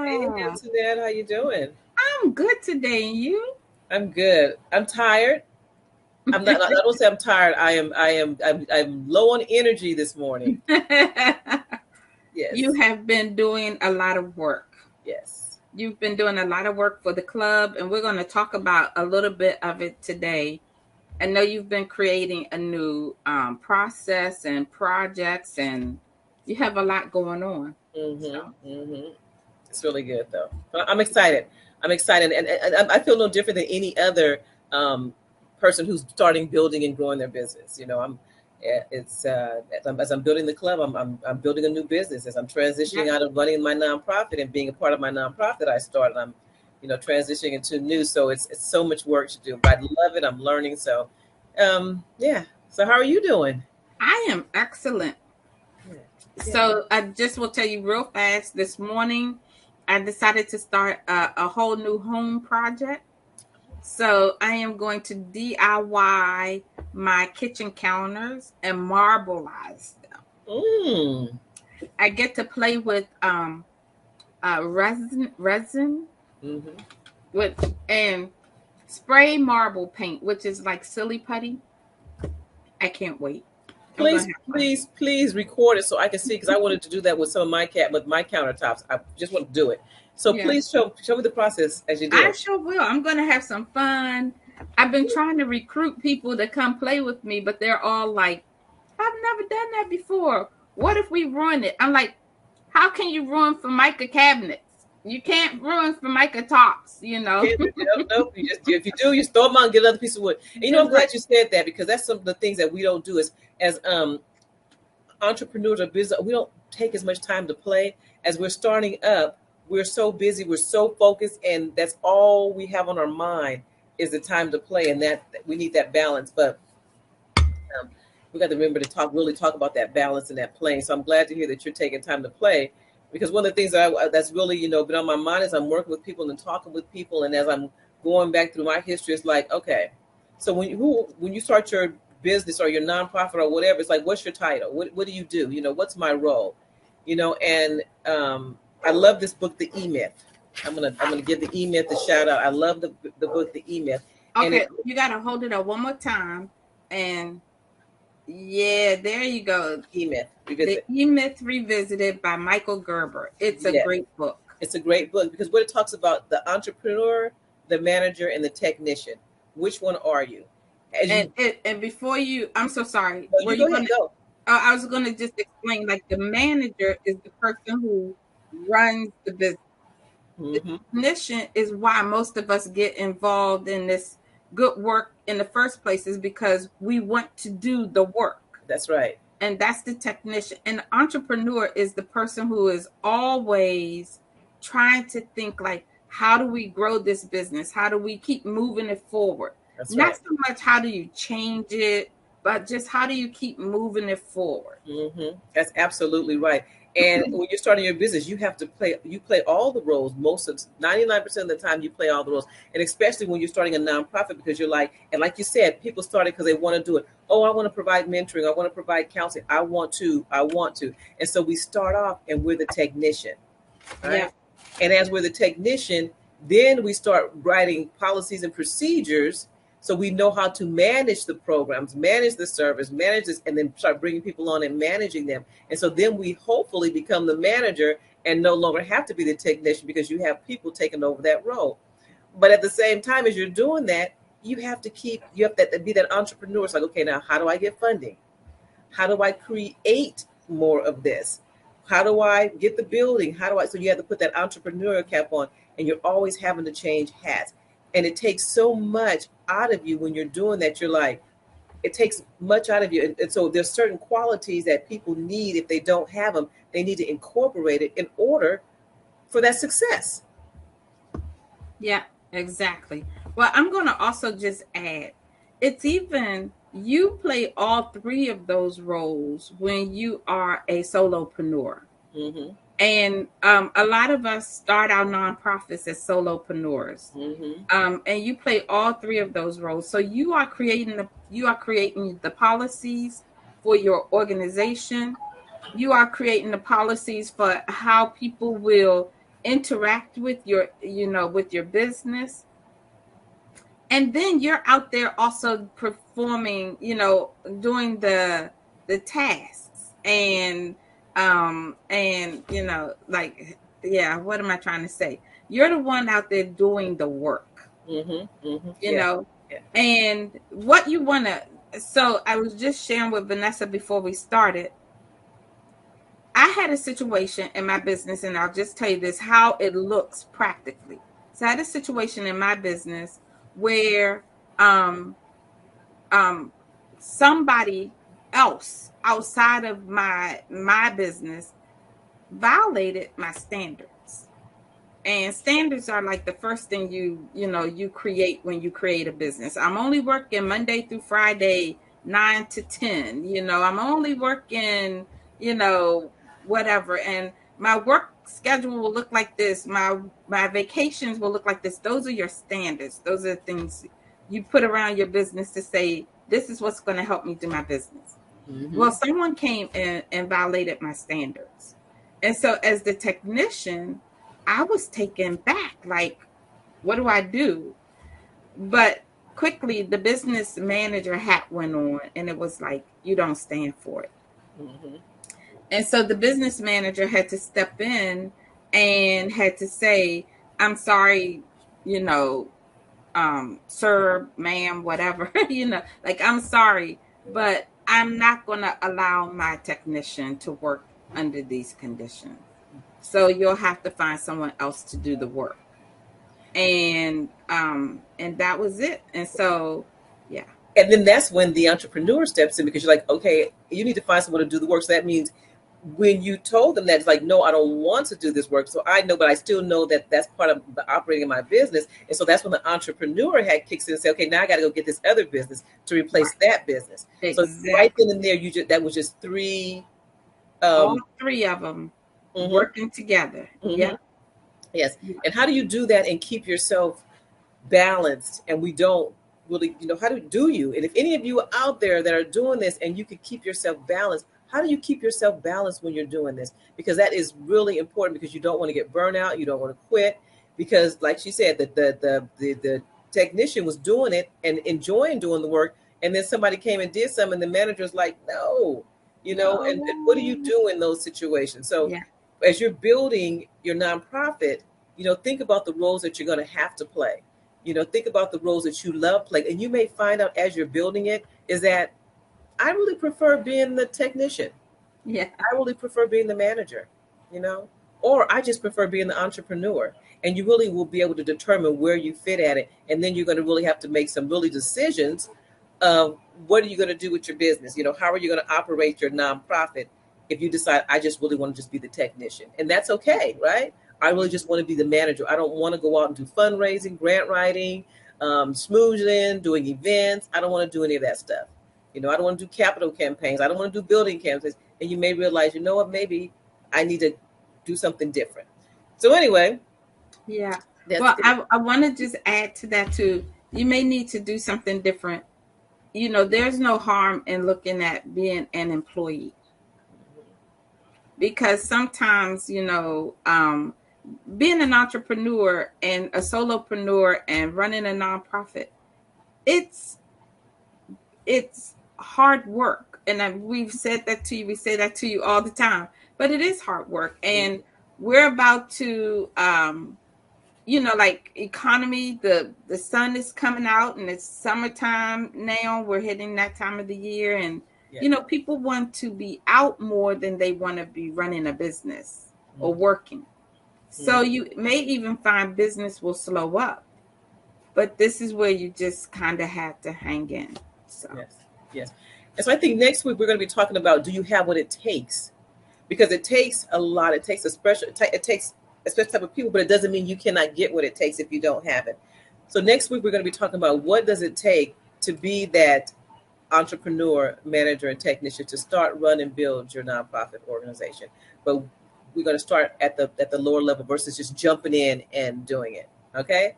Hey, Vannessa. Antoinette, how you doing? I'm good today, and you? I'm good. I'm tired. I'm not. I don't say I'm tired. I'm low on energy this morning. You Yes. have been doing a lot of work. Yes. You've been doing a lot of work for the club, and we're going to talk about a little bit of it today. I know you've been creating a new process and projects, and you have a lot going on. So, It's really good though. But I'm excited. I'm excited, and I feel no different than any other um, person who's starting, building, and growing their business. It's as I'm building the club, I'm building a new business. As I'm transitioning yep, out of running my nonprofit and being a part of my nonprofit I started, I'm transitioning into new. So it's so much work to do, but I love it. I'm learning. So yeah. So how are you doing? I am excellent. Yeah. Yeah. So I just will tell you real fast. This morning, I decided to start a whole new home project. So I am going to DIY my kitchen counters and marbleize them. Mm. I get to play with resin Hmm. with and spray marble paint, which is like silly putty. I can't wait. I'm gonna Please, have fun. please, please record it so I can see because I wanted to do that with some of with my countertops. I just want to do it. So Yeah, please show me the process as you do I it. sure will. I'm gonna have some fun. I've been trying to recruit people to come play with me, but they're all like, "I've never done that before. What if we ruin it?" I'm like, how can you ruin Formica cabinets? You can't ruin Formica tops, you know. Can't do that. No, you just if you do, you throw them out and get another piece of wood. And That's I'm right. glad you said that because that's some of the things that we don't do as entrepreneurs or business. We don't take as much time to play as we're starting up. We're so busy, we're so focused, and that's all we have on our mind is the time to play, and that we need that balance. But we got to remember to really talk about that balance and that playing. So I'm glad to hear that you're taking time to play, because one of the things that's really been on my mind is I'm working with people and talking with people, and as I'm going back through my history, it's like, okay, so when you start your business or your nonprofit or whatever, it's like, what's your title? What do you do? What's my role? And I love this book, The E Myth. I'm gonna give The E Myth a shout out. I love the book, The E Myth, and Okay, you gotta hold it up one more time. And yeah, there you go. E Myth The revisit. E Myth Revisited by Michael Gerber. It's a Yeah. great book. It's a great book because what it talks about the entrepreneur, the manager, and the technician. Which one are you? As you And before you, I'm so sorry. no, Were you go you ahead, gonna? go. I was gonna just explain. Like the manager is the person who runs the business. The Hmm. technician is why most of us get involved in this good work in the first place, is because we want to do the work. That's right. And that's the technician. And the entrepreneur is the person who is always trying to think like, how do we grow this business? How do we keep moving it forward? That's Not right. so much how do you change it, but just how do you keep moving it forward? That's absolutely right. And when you're starting your business, you have to play. You play all the roles. 99% of the time, you play all the roles. And especially when you're starting a nonprofit, because you're like, and like you said, people started because they want to do it. Oh, I want to provide mentoring. I want to provide counseling. I want to. I want to. And so we start off, and we're the technician, Yeah. right? And as we're the technician, then we start writing policies and procedures so we know how to manage the programs, manage the service, manage this, and then start bringing people on and managing them. And so then we hopefully become the manager and no longer have to be the technician because you have people taking over that role. But at the same time, as you're doing that, you have to be that entrepreneur. It's like, okay, now how do I get funding? How do I create more of this? How do I get the building? So you have to put that entrepreneurial cap on, and you're always having to change hats. And it takes so much out of you when you're doing that. You're like, it takes much out of you. And so there's certain qualities that people need. If they don't have them, they need to incorporate it in order for that success. Yeah, exactly. Well, I'm going to also just add, it's even you play all three of those roles when you are a solopreneur. Hmm. And a lot of us start our nonprofits as solopreneurs. Hmm. And you play all three of those roles. So you are creating the policies for your organization. You are creating the policies for how people will interact with your, with your business. And then you're out there also performing, doing the tasks and like, yeah, what am I trying to say? You're the one out there doing the work, Yeah. and what you want to. So I was just sharing with Vannessa before we started. I had a situation in my business, and I'll just tell you this, how it looks practically. So I had a situation in my business where um, somebody else outside of my business violated my standards. And standards are like the first thing you create when you create a business. I'm only working Monday through Friday, 9 to 10. I'm only working, whatever. And my work schedule will look like this. My vacations will look like this. Those are your standards. Those are the things you put around your business to say, this is what's going to help me do my business. Well, someone came in and violated my standards. And so as the technician, I was taken back. Like, what do I do? But quickly, the business manager hat went on, and it was like, you don't stand for it. And so the business manager had to step in and had to say, I'm sorry, sir, ma'am, whatever, like, I'm sorry, but I'm not going to allow my technician to work under these conditions. So you'll have to find someone else to do the work. And that was it. And so, yeah. And then that's when the entrepreneur steps in, because you're like, okay, you need to find someone to do the work. So that means when you told them that, it's like, no, I don't want to do this work. So I know, but I still know that that's part of the operating of my business. And so that's when the entrepreneur hat kicks in and say, okay, now I got to go get this other business to replace that business. Exactly. So right then and there, that was just three. All three of them working together. Yeah. Yes. And how do you do that and keep yourself balanced? And we don't really, how do you? And if any of you are out there that are doing this and you can keep yourself balanced, how do you keep yourself balanced when you're doing this? Because that is really important, because you don't want to get burnout. You don't want to quit, because like she said, the technician was doing it and enjoying doing the work. And then somebody came and did something, and the manager's like, no, and what do you do in those situations? So as you're building your nonprofit, think about the roles that you're going to have to play. Think about the roles that you love playing. And you may find out as you're building it is that I really prefer being the technician. Yeah. I really prefer being the manager, or I just prefer being the entrepreneur. And you really will be able to determine where you fit at it. And then you're going to really have to make some really decisions of what are you going to do with your business? How are you going to operate your nonprofit if you decide, I just really want to just be the technician? And that's okay, right? I really just want to be the manager. I don't want to go out and do fundraising, grant writing, smoozing, doing events. I don't want to do any of that stuff. I don't want to do capital campaigns. I don't want to do building campaigns. And you may realize, what, maybe I need to do something different. So anyway. Yeah. Well, I want to just add to that too. You may need to do something different. There's no harm in looking at being an employee. Because sometimes, being an entrepreneur and a solopreneur and running a nonprofit, it's hard work. And we've said that to you. We say that to you all the time. But it is hard work. And we're about to, like economy, the sun is coming out and it's summertime now. We're hitting that time of the year. And, people want to be out more than they want to be running a business or working. So you may even find business will slow up. But this is where you just kind of have to hang in. So. Yes. And so I think next week we're going to be talking about, do you have what it takes? Because it takes a lot. It takes a special type of people, but it doesn't mean you cannot get what it takes if you don't have it. So next week we're going to be talking about, what does it take to be that entrepreneur, manager, and technician to start, run, and build your nonprofit organization. But we're going to start at the lower level versus just jumping in and doing it. Okay.